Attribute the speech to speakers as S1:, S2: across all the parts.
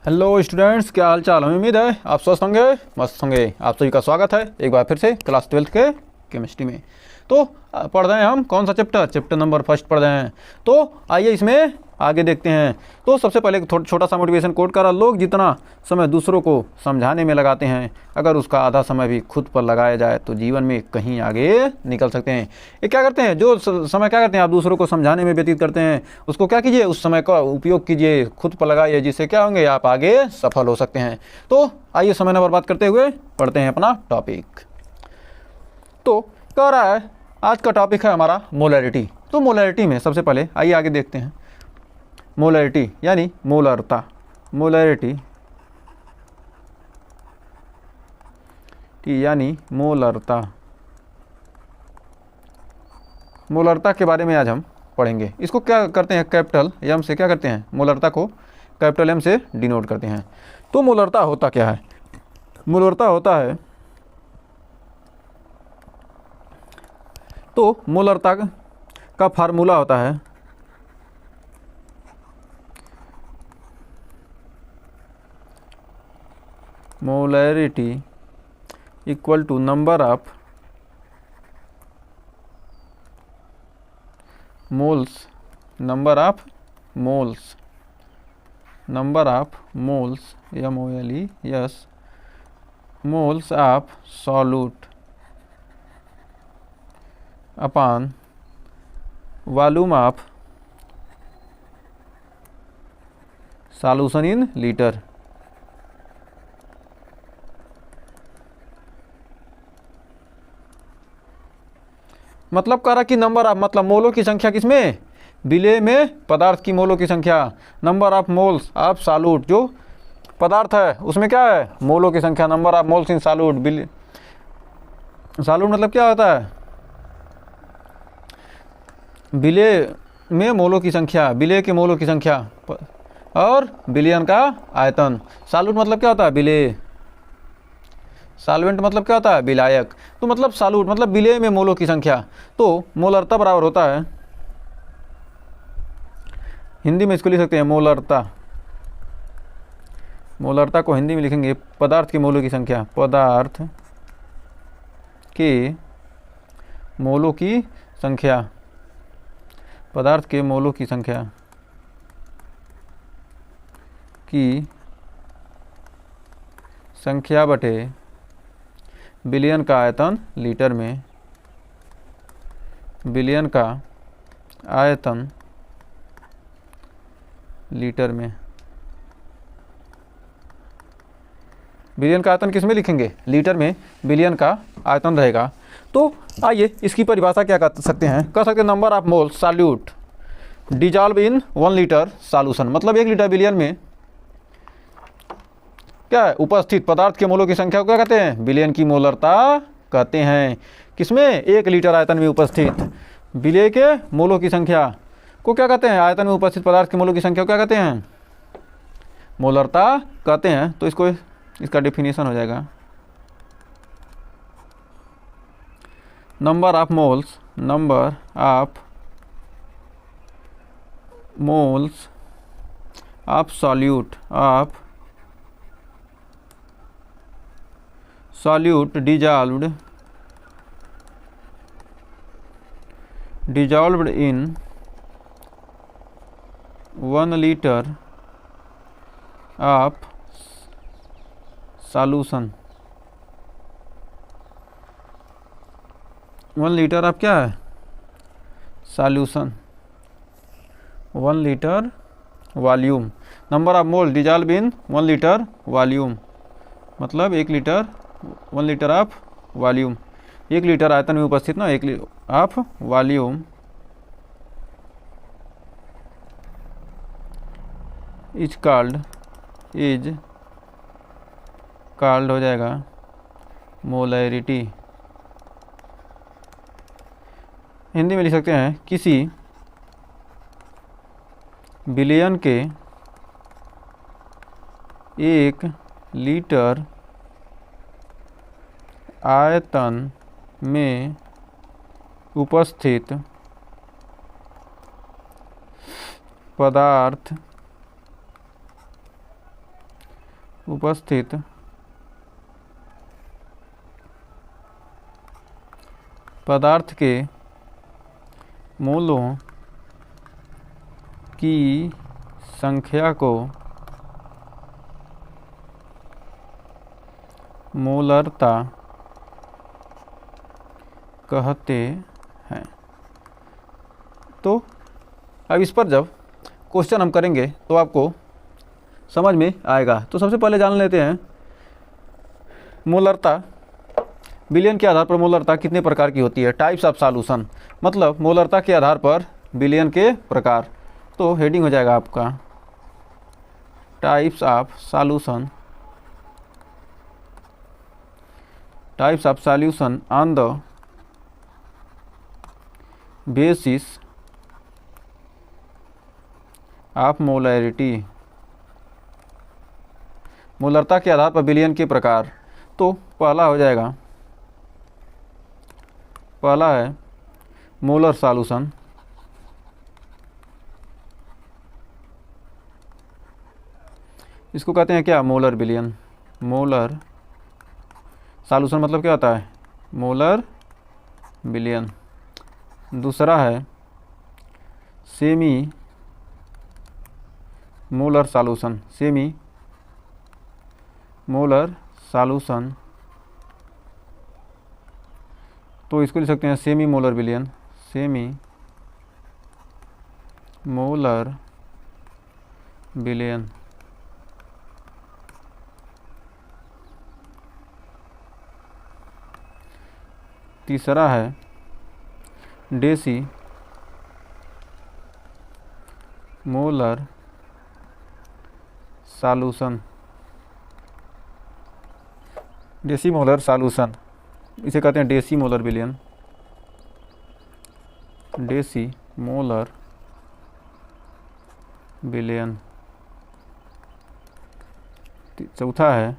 S1: Hello students, क्या हाल चाल। हमें उम्मीद है आप स्वस्थ होंगे, मस्त होंगे। आप सभी का स्वागत है एक बार फिर से क्लास 12th के केमिस्ट्री में। तो पढ़ रहे हैं हम कौन सा चैप्टर नंबर फर्स्ट पढ़ रहे हैं। तो आइए इसमें आगे देखते हैं। तो सबसे पहले छोटा सा मोटिवेशन कोट करा, लोग जितना समय दूसरों को समझाने में लगाते हैं, अगर उसका आधा समय भी खुद पर लगाया जाए तो जीवन में कहीं आगे निकल सकते हैं। ये क्या करते हैं, जो समय क्या करते हैं आप दूसरों को समझाने में व्यतीत करते हैं, उसको क्या कीजिए, उस समय का उपयोग कीजिए, खुद पर लगाइए, जिससे क्या होंगे, आप आगे सफल हो सकते हैं। तो आइए समय न बर्बाद करते हुए पढ़ते हैं अपना टॉपिक। तो कह रहा है आज का टॉपिक है हमारा मोलैरिटी। तो मोलैरिटी में सबसे पहले आइए आगे देखते हैं। मोलैरिटी यानी मोलरता, मोलैरिटी यानी मोलरता। मोलरता के बारे में आज हम पढ़ेंगे। इसको क्या करते हैं, कैपिटल एम से क्या करते हैं, मोलरता को कैपिटल एम से डिनोट करते हैं। तो मोलरता होता क्या है, मोलरता होता है, तो मोलरता का फार्मूला होता है molarity equal to number of moles, number of moles, number of moles MOLES, moles of solute upon volume of solution in litre. मतलब कह रहा कि नंबर ऑफ, मतलब मोलों की संख्या किसमें, विलेय में पदार्थ की मोलों की संख्या, number of moles of solute, जो पदार्थ है उसमें क्या है, मोलों की संख्या, number of moles in solute. Solute मतलब क्या होता है, विलेय में मोलों की संख्या, विलेय के मोलों की संख्या, और विलयन का आयतन। सॉल्यूट मतलब क्या होता है, विलेय। सॉल्वेंट मतलब क्या होता है, विलायक। तो मतलब सॉल्यूट मतलब विलेय में मोलों की संख्या। तो मोलरता बराबर होता है, हिंदी में इसको लिख सकते हैं मोलरता। मोलरता को हिंदी में लिखेंगे पदार्थ के मोलों की संख्या, पदार्थ के मोलों की संख्या, पदार्थ के मोलों की संख्या की संख्या बटे विलयन का आयतन लीटर में, विलयन का आयतन लीटर में। विलयन का आयतन किस में लिखेंगे, लीटर में विलयन का आयतन रहेगा। तो आइए इसकी परिभाषा क्या कर सकते हैं, कह सकते हैं number of moles solute dissolve in 1 litre solution. मतलब 1 लीटर विलयन में क्या है, उपस्थित पदार्थ के मोलों की संख्या को क्या कहते हैं, विलयन की मोलरता कहते हैं। किसमें, 1 लीटर आयतन में उपस्थित विलेय के मोलों की संख्या को क्या कहते हैं, आयतन में उपस्थित पदार्थ के मोलों की संख्या को क्या कहते हैं, मोलरता कहते हैं। तो इसका डेफिनेशन हो जाएगा number of moles, number of moles of solute, of solute dissolved in 1 liter of solution। 1 litre आप क्या है, solution, 1 litre volume. Number of mole dissolve in 1 litre volume, मतलब 1 litre, 1 litre of volume, 1 litre आयतन में उपस्थित ना, 1 litre of volume is called हो जाएगा मोलैरिटी। हिंदी में लिख सकते हैं किसी विलयन के 1 लीटर आयतन में उपस्थित पदार्थ उपस्थित पदार्थ के मोलों की संख्या को मोलरता कहते हैं। तो अब इस पर जब क्वेश्चन हम करेंगे तो आपको समझ में आएगा। तो सबसे पहले जान लेते हैं मोलरता, विलयन के आधार पर मोलरता कितने प्रकार की होती है। टाइप्स ऑफ सॉल्यूशन, मतलब मोलरता के आधार पर विलयन के प्रकार। तो हेडिंग हो जाएगा आपका types of solution, types of solution on the basis of molarity, मोलरता के आधार पर विलयन के प्रकार। तो पहला हो जाएगा, पहला है मोलर सॉल्यूशन, इसको कहते हैं क्या, मोलर विलयन। मोलर सॉल्यूशन मतलब क्या होता है, मोलर विलयन। दूसरा है semi molar solution, semi molar solution, तो इसको लिख सकते हैं सेमी मोलर विलयन, सेमी मोलर विलयन। तीसरा है deci molar solution, deci molar solution, इसे कहते हैं डेसी मोलर विलयन, डेसी मोलर विलयन। चौथा है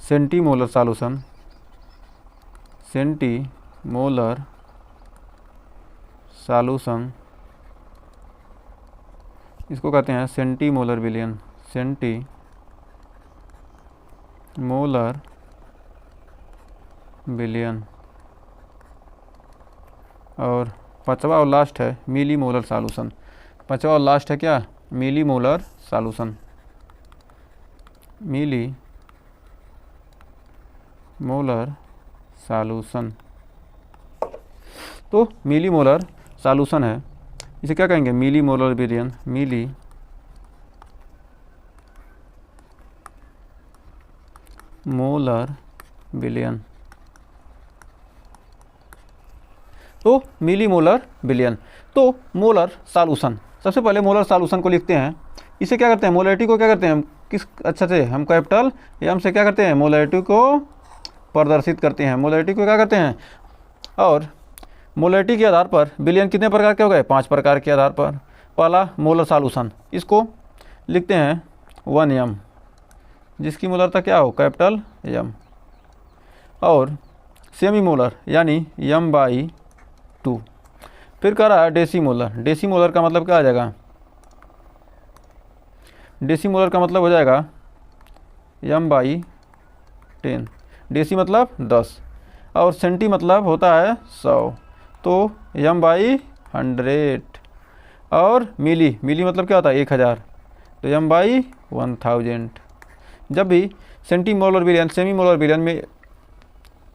S1: सेंटीमोलर सॉल्यूशन, सेंटीमोलर सॉल्यूशन, इसको कहते हैं सेंटीमोलर विलयन, सेंटीमोलर विलयन। और पांचवा और लास्ट है मिली मोलर सॉल्यूशन, पांचवा और लास्ट है क्या, मिली मोलर सॉल्यूशन, मिली मोलर सॉल्यूशन। तो मिली मोलर सॉल्यूशन है, इसे क्या कहेंगे, मिली मोलर विलयन, मिली मोलर विलयन। तो मिली मोलर विलयन। तो मोलर सॉल्यूशन, सबसे पहले मोलर सॉल्यूशन को लिखते हैं। इसे क्या करते हैं, मोलैरिटी को क्या करते हैं हम, किस अच्छा से हम कैपिटल एम से क्या करते हैं, मोलैरिटी को प्रदर्शित करते हैं, मोलैरिटी को क्या करते हैं। और मोलैरिटी के आधार पर विलयन कितने प्रकार के हो गए, 5 प्रकार के आधार पर। पहला मोलर सॉल्यूशन, इसको लिखते हैं 1m, जिसकी मोलरता क्या हो, कैपिटल M। और सेमी मोलर यानी m/2। फिर कह रहा है डेसी मोलर, डेसी मोलर का मतलब क्या आ जाएगा, डेसी मोलर का मतलब हो जाएगा m/10, डेसी मतलब 10 और सेंटी मतलब होता है 100, तो m/100। और मिली, मिली मतलब क्या होता है 1000, तो m/1000। जब भी सेंटी मोलर विलयन, सेमी मोलर विलयन में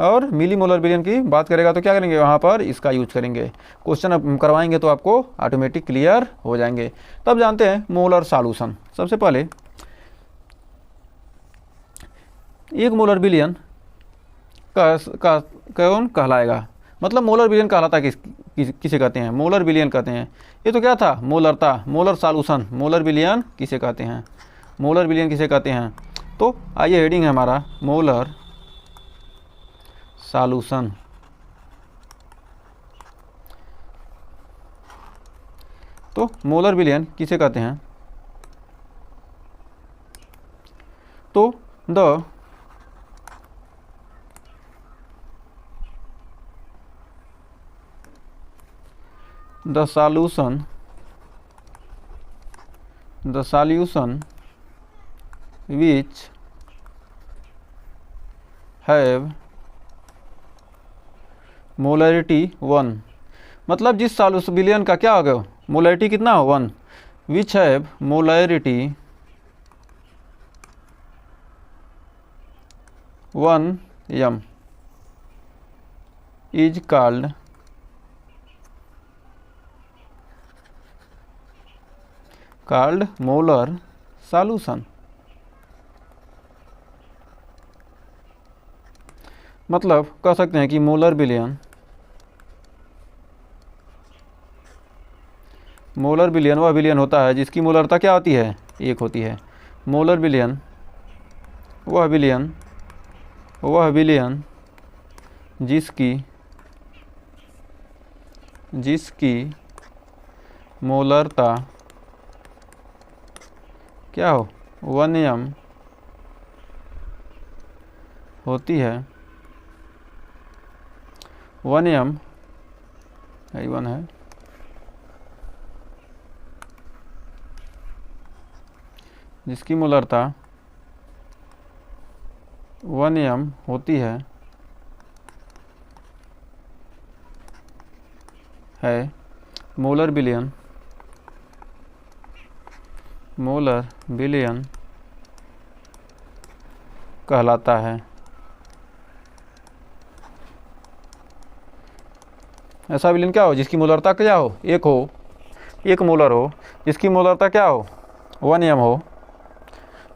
S1: और मिली मोलर विलयन की बात करेगा तो क्या करेंगे, वहाँ पर इसका यूज करेंगे। क्वेश्चन अब करवाएंगे तो आपको ऑटोमेटिक क्लियर हो जाएंगे। तब जानते हैं मोलर सॉल्यूशन। सबसे पहले एक मोलर विलयन का कौन कहलाएगा, मतलब मोलर विलयन कहलाता है किसे कहते हैं, मोलर विलयन कहते हैं। ये तो क्या था, मोलरता, मोलर सॉल्यूशन, मोलर विलयन किसे कहते हैं, मोलर विलयन किसे कहते हैं। तो आइए हेडिंग है हमारा मोलर सॉल्यूशन। तो मोलर विलयन किसे कहते हैं, तो the solution which have molarity 1, मतलब जिस साल उस बिलियन का क्या हो गया, मोलरिटी कितना हो 1, which have molarity 1 m is called molar solution. मतलब कह सकते हैं कि मोलर बिलियन वह बिलियन होता है जिसकी मोलरता क्या होती है, 1 होती है। मोलर बिलियन वह बिलियन जिसकी मोलरता क्या हो 1 m होती है, 1 m यही 1 है, जिसकी मोलरता 1 m होती है मोलर बिलियन कहलाता है। ऐसा बिलियन क्या हो जिसकी मोलरता क्या हो, 1 मोलर हो, जिसकी मोलरता क्या हो 1 m हो,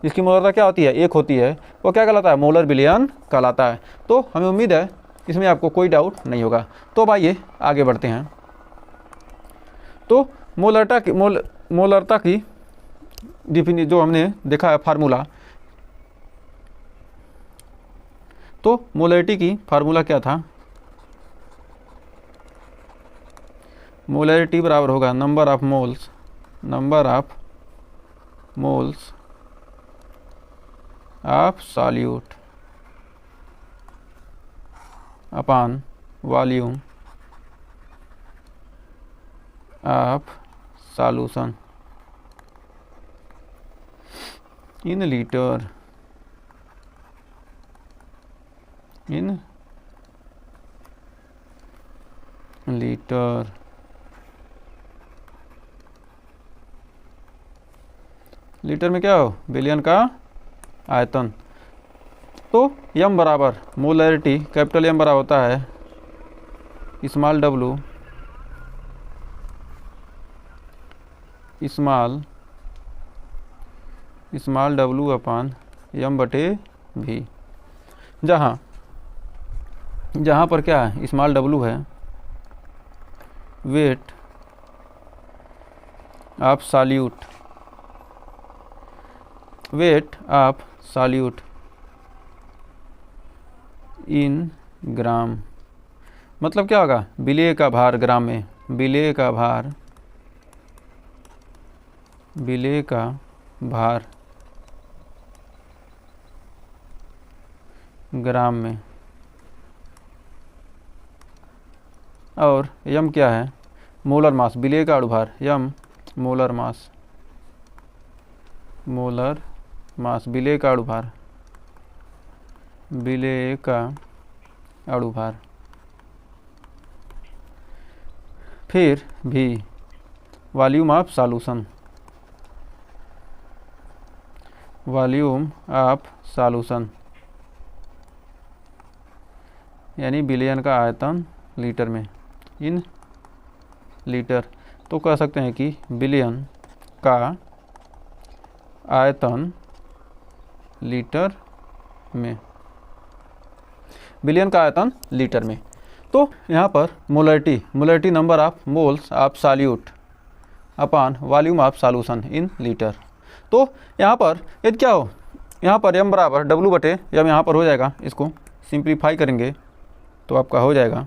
S1: जिसकी मोलरता क्या होती है 1 होती है, वो क्या कहलाता है, मोलर बिलियन कहलाता है। तो हमें उम्मीद है इसमें आपको कोई डाउट नहीं होगा। तो आइए आगे बढ़ते हैं। तो मोलरता की डिफिनी जो हमने देखा है फार्मूला, तो मोलरिटी की फार्मूला क्या था, मोलरिटी बराबर होगा number of moles of solute upon volume of solution in litre litre में क्या हो, बिलियन का आयतन। तो m बराबर मोलरिटी कैपिटल M बराबर होता है स्मॉल w अपॉन m/v, जहाँ पर क्या है स्मॉल w है वेट ऑफ सॉल्यूट इन ग्राम, मतलब क्या होगा, विलेय का भार ग्राम में, विलेय का भार ग्राम में। और यम क्या है, मोलर मास, विलेय का अणुभार, यम मोलर मास विलेय का अणुभार, फिर भी वॉल्यूम ऑफ सॉल्यूशन यानी बिलियन का आयतन लीटर में, इन लीटर। तो कह सकते हैं कि बिलियन का आयतन लीटर में, तो यहाँ पर molarity number of moles of solute upon volume of solution in litre. तो यहाँ पर यदि क्या हो, यहाँ पर m बराबर W/m यहाँ पर हो जाएगा, इसको सिंप्लीफाई करेंगे तो आपका हो जाएगा,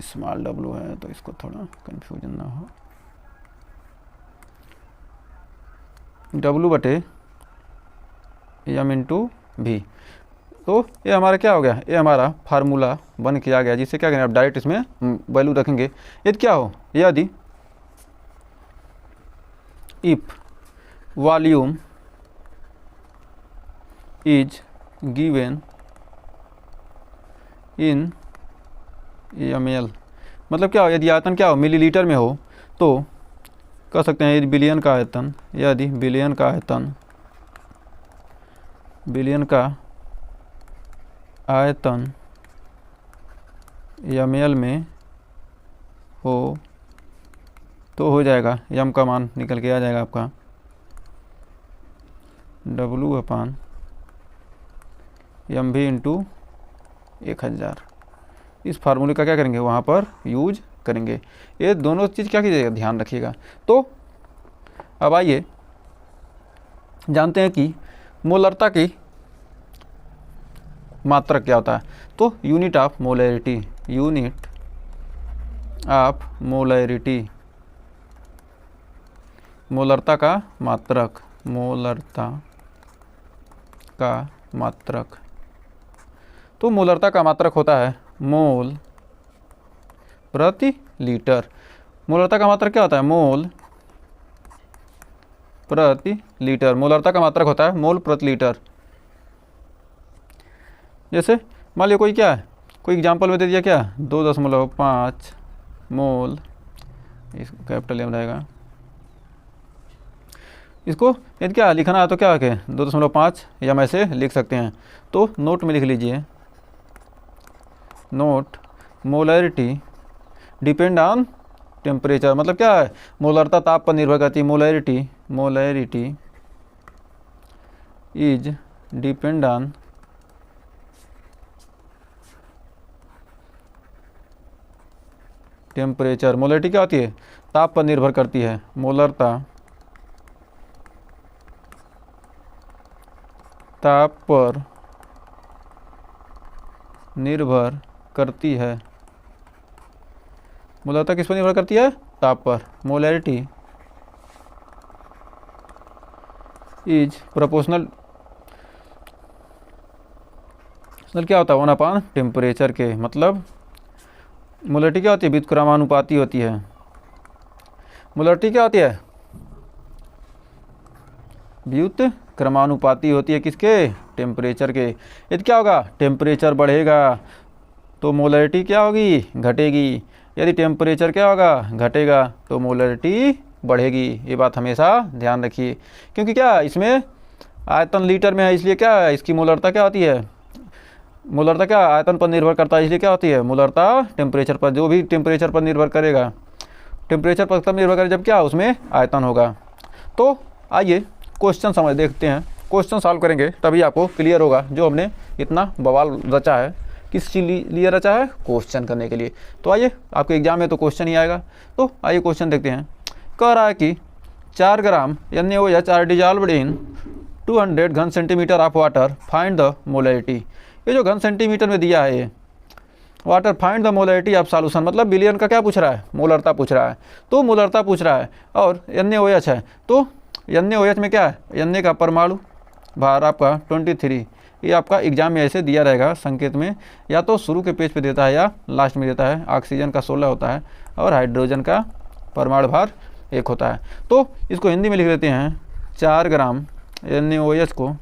S1: स्मॉल w है तो इसको थोड़ा कंफ्यूजन ना हो, W/m/v। तो ये हमारा क्या हो गया, ये हमारा फार्मूला बन के आ गया, जिससे क्या करें आप डायरेक्ट इसमें वैल्यू रखेंगे। यदि क्या हो, यदि if volume is given in ml, मतलब क्या हो, यदि आयतन क्या हो मिलीलीटर में हो तो कह सकते हैं यदि बिलियन का आयतन, यदि बिलियन का आयतन, बिलियन का आयतन ml में हो तो हो जाएगा, यम का मान निकल के आ जाएगा आपका W/mv इंटू 1000। इस फार्मूले का क्या करेंगे वहाँ पर यूज करेंगे। ये दोनों चीज़ क्या कीजिएगा ध्यान रखिएगा। तो अब आइए जानते हैं कि मोलरता की मात्रक क्या होता है। तो unit of molarity, unit of molarity, मोलरता का मात्रक, मोलरता का मात्रक। तो मोलरता का मात्रक होता है मोल प्रति लीटर। मोलरता का मात्रक क्या होता है मोल प्रति लीटर। मोलरता का मात्रक होता है मोल प्रति लीटर। जैसे मान लिया कोई क्या है, कोई एग्जांपल में दे दिया क्या 2.5 मोल, इस कैपिटल एम रहेगा। इसको यदि क्या लिखना है तो क्या है 2.5 या हम ऐसे लिख सकते हैं। तो नोट में लिख लीजिए, note molarity depend on temperature, मतलब क्या है मोलरता ताप पर निर्भर करती है। Molarity, molarity is depend on temperature. Molarity क्या होती है ताप पर निर्भर करती है। मोलरता ताप पर निर्भर करती है। मोलरता किस पर निर्भर करती है ताप पर। मोलैरिटी इज प्रोपोर्शनल, क्या होता है 1/, टेम्परेचर के, मतलब मोलैरिटी क्या होती है व्युत्क्रमानुपाती होती है। मोलैरिटी क्या होती है व्युत्क्रमानुपाती होती है किसके टेम्परेचर के। यदि क्या होगा टेम्परेचर बढ़ेगा तो मोलैरिटी क्या होगी घटेगी। यदि टेम्परेचर क्या होगा घटेगा तो मोलैरिटी बढ़ेगी। ये बात हमेशा ध्यान रखिए, क्योंकि क्या इसमें आयतन लीटर में है, इसलिए क्या है इसकी मोलरता क्या होती है, मोलरता क्या आयतन पर निर्भर करता है, इसलिए क्या होती है मोलरता टेम्परेचर पर। जो भी टेम्परेचर पर निर्भर करेगा, टेम्परेचर पर तब निर्भर करे जब क्या उसमें आयतन होगा। तो आइए क्वेश्चन समझ देखते हैं, क्वेश्चन सॉल्व करेंगे तभी आपको क्लियर होगा जो हमने इतना बवाल रचा है। किस चीज़ लिए रचा है क्वेश्चन करने के लिए। तो आइए आपके एग्जाम में तो क्वेश्चन ही आएगा। तो आइए क्वेश्चन देखते हैं। कह रहा है कि 4 ग्राम NaOH आर डिजॉल्व्ड इन 200 घन centimetre of water, find the molarity. ये जो घन सेंटीमीटर में दिया है ये water, find the molarity of solution, मतलब बिलियन का क्या पूछ रहा है मोलरता पूछ रहा है। तो मोलरता पूछ रहा है और NaOH है, तो NaOH में क्या है Na का परमाणु भार आपका 23। ये आपका एग्जाम में ऐसे दिया रहेगा संकेत में, या तो शुरू के पेज पे देता है या लास्ट में देता है। ऑक्सीजन का 16 होता है और हाइड्रोजन का परमाणु भार 1 होता है। तो इसको हिंदी में लिख देते हैं 4 ग्राम NaOH को,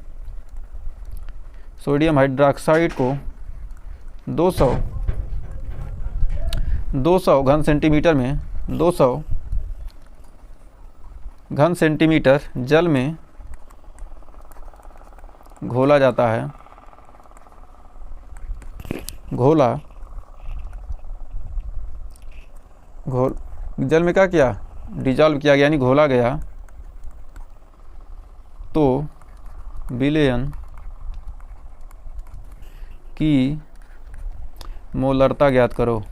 S1: सोडियम हाइड्रोक्साइड को 200 घन सेंटीमीटर में, 200 घन सेंटीमीटर जल में घोला जाता है। जल में क्या किया डिजॉल्व किया गया यानी घोला गया। तो बिलियन की मोलरता ज्ञात करो,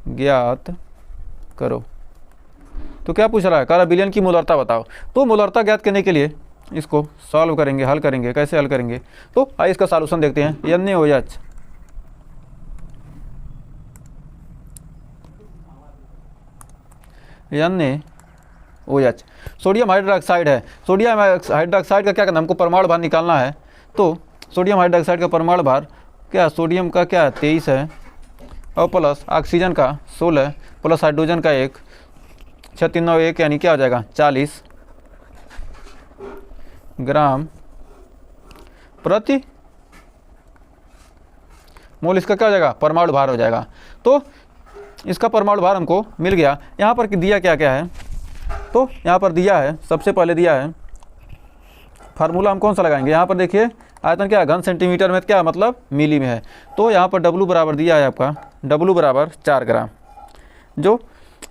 S1: ज्ञात करो। तो क्या पूछ रहा है, कह रहा बिलियन की मोलरता बताओ। तो मोलरता ज्ञात करने के लिए इसको सॉल्व करेंगे, हल करेंगे। कैसे हल करेंगे, तो आइए इसका सॉल्यूशन देखते हैं। NaOH, NaOH सोडियम हाइड्रोक्साइड है। सोडियम हाइड्रोक्साइड का क्या करना है, हमको परमाणु भार निकालना है। तो सोडियम हाइड्रोक्साइड का परमाणु भार क्या, सोडियम का क्या 23 है और प्लस ऑक्सीजन का 16 प्लस हाइड्रोजन का 1, 639 यानी क्या हो जाएगा 40 ग्राम प्रति मोल। इसका क्या हो जाएगा परमाणु भार हो जाएगा। तो इसका परमाणु भार हमको मिल गया। यहाँ पर दिया क्या क्या है, तो यहाँ पर दिया है, सबसे पहले दिया है फार्मूला हम कौन सा लगाएंगे। यहाँ पर देखिए आयतन क्या है घन सेंटीमीटर में, क्या मतलब मिली में है। तो यहाँ पर W बराबर दिया है आपका, W बराबर 4 ग्राम। जो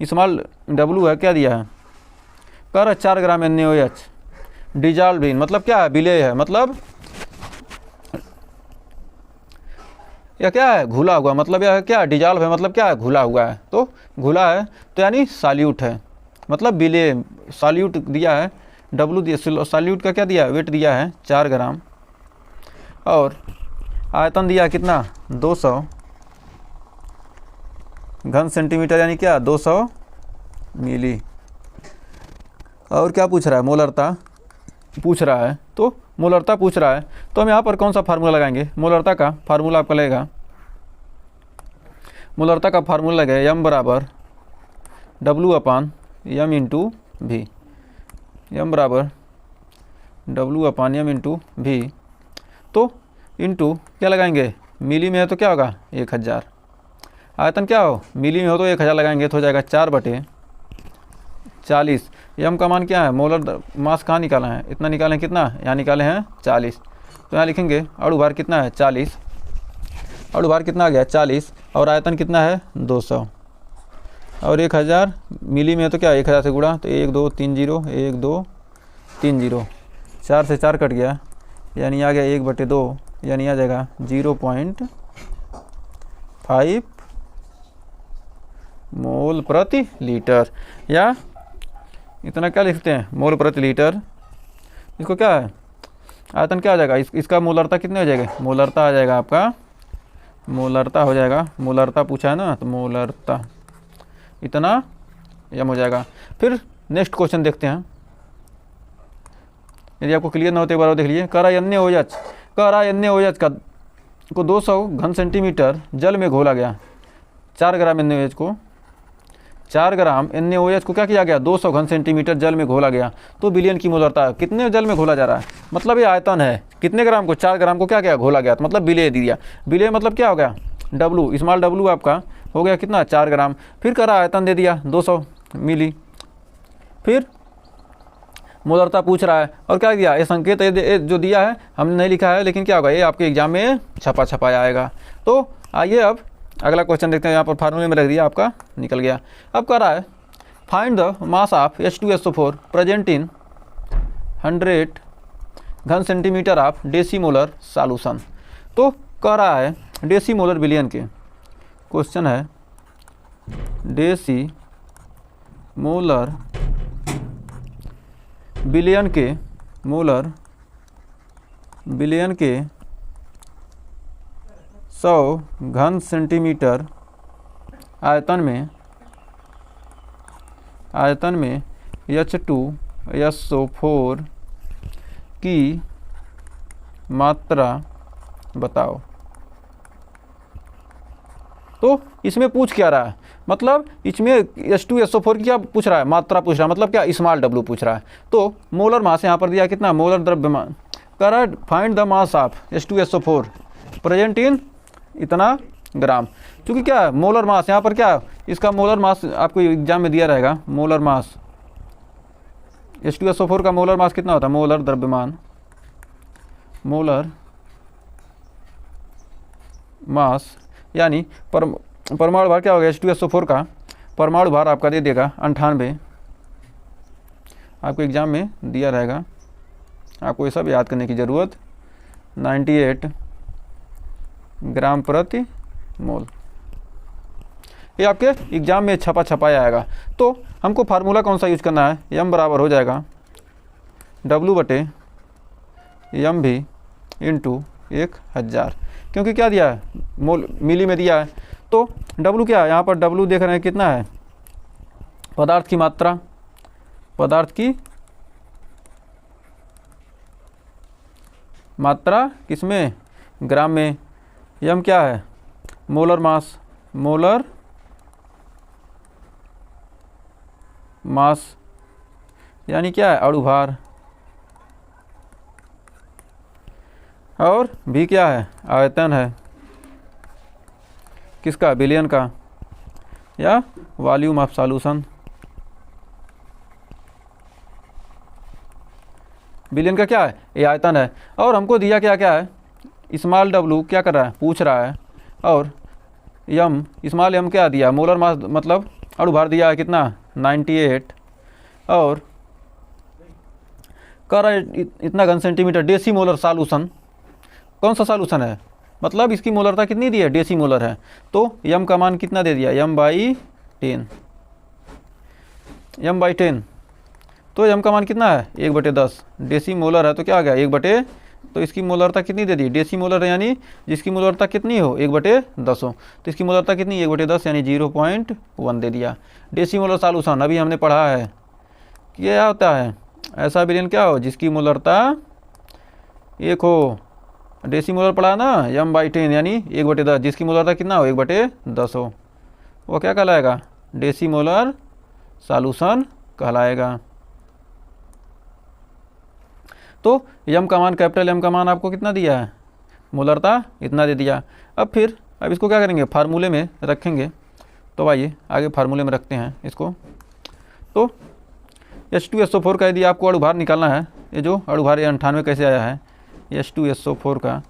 S1: स्मॉल W है क्या दिया है, कर 4 ग्राम NaOH डिजॉल्व इन, मतलब क्या है विलेय है, मतलब यह क्या है घुला हुआ, मतलब यह क्या डिजॉल्व है, मतलब क्या है घुला हुआ है। तो घुला है तो यानी सॉल्यूट है, मतलब विलेय सॉल्यूट दिया है। W दिया, सॉल्यूट का क्या दिया है वेट दिया है 4 ग्राम और आयतन दिया कितना 200 घन सेंटीमीटर यानी क्या 200 मिली। और क्या पूछ रहा है मोलरता पूछ रहा है, तो मोलरता पूछ रहा है। तो हम यहाँ पर कौन सा फार्मूला लगाएंगे, मोलरता का फार्मूला आपका लगेगा, मोलरता का फार्मूला लगेगा M बराबर W/M इंटू V, M बराबर W/M इंटू V। तो इंटू क्या लगाएंगे मिली में है तो क्या होगा 1000, आयतन क्या हो मिली में हो तो 1000 लगाएंगे तो हो जाएगा 4/40। M का मान क्या है मोलर मास कहाँ निकाला है, इतना निकाले कितना यहाँ निकाले हैं 40। तो यहाँ लिखेंगे अणु भार कितना है 40, अणु भार कितना आ गया 40 और आयतन कितना है 200 और 1000 मिली में तो क्या 1000 से गुणा तो 1 2 3 0 1 2 3 0, 4 से 4 कट गया यानी आ गया 1/2 यानी आ जाएगा 0.5 मोल प्रति लीटर, या इतना क्या लिखते हैं मोल प्रति लीटर। इसको क्या है आयतन क्या आ जाएगा, इसका मोलरता कितने हो जाएगा, मोलरता आ जाएगा आपका, मोलरता हो जाएगा, मोलरता पूछा है ना तो मोलरता इतना M हो जाएगा। फिर नेक्स्ट क्वेश्चन देखते हैं, यदि आपको क्लियर ना होते एक बार और देख लीजिए। कह रहा है NaOH का को 200 घन सेंटीमीटर जल में घोला गया, 4 ग्राम NaOH को 4 ग्राम NaOH को क्या किया गया 200 घन सेंटीमीटर जल में घोला गया। तो बिलियन की मोलरता कितने जल में घोला जा रहा है, मतलब ये आयतन है कितने ग्राम को 4 ग्राम को क्या किया घोला गया, तो मतलब विलेय दिया। विलेय मतलब क्या हो गया W, स्मॉल W आपका हो गया कितना 4 ग्राम। फिर करा आयतन दे दिया 200 मिली। फिर मोलरता पूछ रहा है और क्या दिया ये संकेत जो दिया है हमने नहीं लिखा है, लेकिन क्या होगा ये आपके एग्जाम में छपाया आएगा। तो आइए अब अगला क्वेश्चन देखते हैं। यहाँ पर फार्मूले में रख दिया आपका निकल गया। अब कह रहा है find the mass of H2SO4 present in 100 घन सेंटीमीटर ऑफ डेसीमोलर सॉल्यूशन। तो कह रहा है डेसीमोलर बिलियन के, क्वेश्चन है डेसीमोलर बिलियन के, मोलर बिलियन के 100 घन सेंटीमीटर आयतन में H2SO4 की मात्रा बताओ। तो इसमें पूछ क्या रहा है, मतलब इसमें H2SO4 की क्या पूछ रहा है मात्रा पूछ रहा है, मतलब क्या स्मॉल W पूछ रहा है। तो मोलर मास यहाँ पर दिया कितना मोलर द्रव्यमान, कह रहा है find the mass of H2SO4 present in इतना ग्राम। क्योंकि क्या है मोलर मास यहाँ पर क्या इसका मोलर मास आपको एग्जाम में दिया रहेगा। मोलर मास H2SO4 का मोलर मास कितना होता है, मोलर द्रव्यमान, मोलर मास यानी परमाणु भार क्या होगा H2SO4 का परमाणु भार आपका दे देगा 98, आपको एग्जाम में दिया रहेगा, आपको ये सब याद करने की ज़रूरत 98 ग्राम प्रति मोल, ये आपके एग्जाम में छपाया आएगा। तो हमको फार्मूला कौन सा यूज करना है, M बराबर हो जाएगा W/MV इंटू 1000, क्योंकि क्या दिया है मोल मिली में दिया है। तो W क्या है यहाँ पर W देख रहे हैं कितना है पदार्थ की मात्रा, पदार्थ की मात्रा किसमें ग्राम में, M क्या है मोलर मास, मोलर मास यानी क्या है, अणुभार, और भी क्या है, आयतन है, किसका, विलयन का, या वॉल्यूम ऑफ सॉल्यूशन, विलयन का क्या है, ये आयतन है। और हमको दिया क्या क्या है, स्मॉल डब्लू क्या कर रहा है, पूछ रहा है, और यम, स्मॉल यम क्या दिया, मोलर मास मतलब अणुभार दिया है कितना 98, और कह रहा है इतना घन सेंटीमीटर, डेसीमोलर सॉल्यूशन, कौन सा सॉल्यूशन है, मतलब इसकी मोलरता कितनी दी है, डेसीमोलर है। तो यम का मान कितना दे दिया, m/10, m/10, तो यम का मान कितना है 1/10, डेसीमोलर है तो क्या आ गया 1/, तो इसकी मोलरता कितनी दे दी, डेसीमोलर यानी जिसकी मोलरता कितनी हो 1/10 हो, तो इसकी मोलरता कितनी 1/10 यानी 0.1 दे दिया। डेसीमोलर सॉल्यूशन अभी हमने पढ़ा है क्या होता है, ऐसा विलयन क्या हो जिसकी मोलरता 1 हो, डेसीमोलर पढ़ा ना, m/10 यानी 1/10, जिसकी मोलरता कितना हो 1/10 हो, वो क्या कहलाएगा, डेसीमोलर सॉल्यूशन कहलाएगा। तो यम का मान, कैपिटल एम का मान आपको कितना दिया है, मोलरता इतना दे दिया। अब इसको क्या करेंगे, फार्मूले में रखेंगे। तो आइए आगे फार्मूले में रखते हैं इसको। तो H2SO4 का यदि आपको अणुभार निकालना है, ये जो अणुभार 98 कैसे आया है H2SO4 का,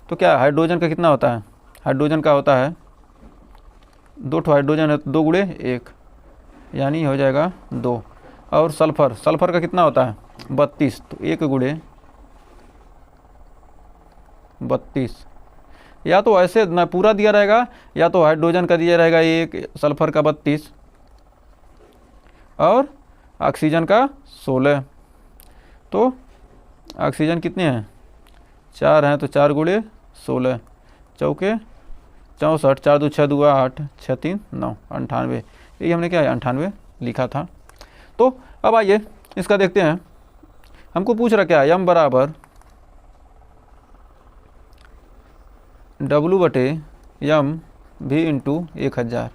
S1: तो क्या हाइड्रोजन का कितना होता है, हाइड्रोजन का होता है 2 हाइड्रोजन है तो 2 गुणे 1 यानी हो जाएगा 2, और सल्फर का कितना होता है 32, तो 1 गुणे 32, या तो ऐसे ना पूरा दिया रहेगा, या तो हाइड्रोजन का दिया रहेगा 1, सल्फर का 32, और ऑक्सीजन का 16। तो ऑक्सीजन कितने हैं 4 हैं, तो 4 गुणे 16, चौके 64, 4 2 6 2 8, 6 3 9, 98, यही हमने क्या है 98 लिखा था। तो अब आइए इसका देखते हैं, हमको पूछ रहा क्या है, m बराबर W/m v इंटू 1000,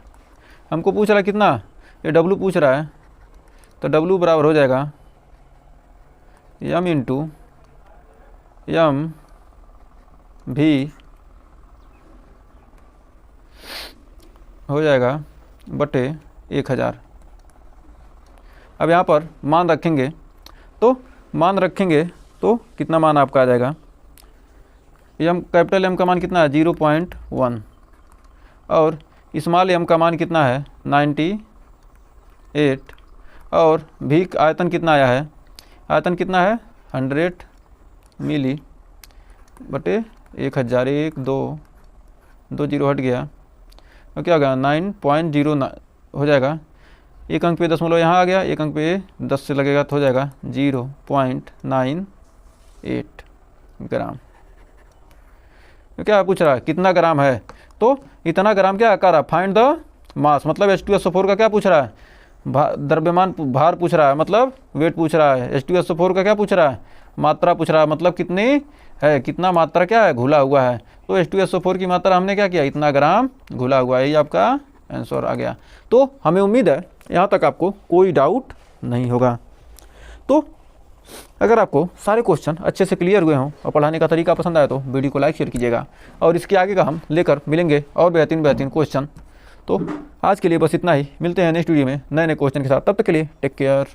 S1: हमको पूछ रहा है कितना, ये W पूछ रहा है, तो W बराबर हो जाएगा m इंटू m v हो जाएगा बटे 1000। अब यहाँ पर मान रखेंगे, तो कितना मान आपका आ जाएगा, एम कैपिटल एम का मान कितना है 0.1, और स्मॉल एम का मान कितना है 98, और भी आयतन कितना आया है, आयतन कितना है 100 मिली बटे 1000, 1 2 2 0 हट गया, और क्या होगा 9.09 हो जाएगा, एक अंक पे दशमलव यहाँ आ गया, एक अंक पे 10 से लगेगा तो हो जाएगा 0.98 ग्राम। तो क्या पूछ रहा है कितना ग्राम है, तो इतना ग्राम क्या कर रहा है, फाइंड द मास, मतलब H2SO4 का क्या पूछ रहा है, द्रव्यमान भार पूछ रहा है, मतलब वेट पूछ रहा है। H2SO4 का क्या पूछ रहा है, मात्रा पूछ रहा है, मतलब कितनी है, कितना मात्रा क्या है घुला हुआ है। तो H2SO4 की मात्रा हमने क्या किया, इतना ग्राम घुला हुआ है, यही आपका आंसर आ गया। तो हमें उम्मीद है यहाँ तक आपको कोई डाउट नहीं होगा। तो अगर आपको सारे क्वेश्चन अच्छे से क्लियर हुए हों और पढ़ाने का तरीका पसंद आया तो वीडियो को लाइक शेयर कीजिएगा, और इसके आगे का हम लेकर मिलेंगे और बेहतरीन क्वेश्चन। तो आज के लिए बस इतना ही, मिलते हैं नेक्स्ट वीडियो में नए क्वेश्चन के साथ, तब तक के लिए टेक केयर।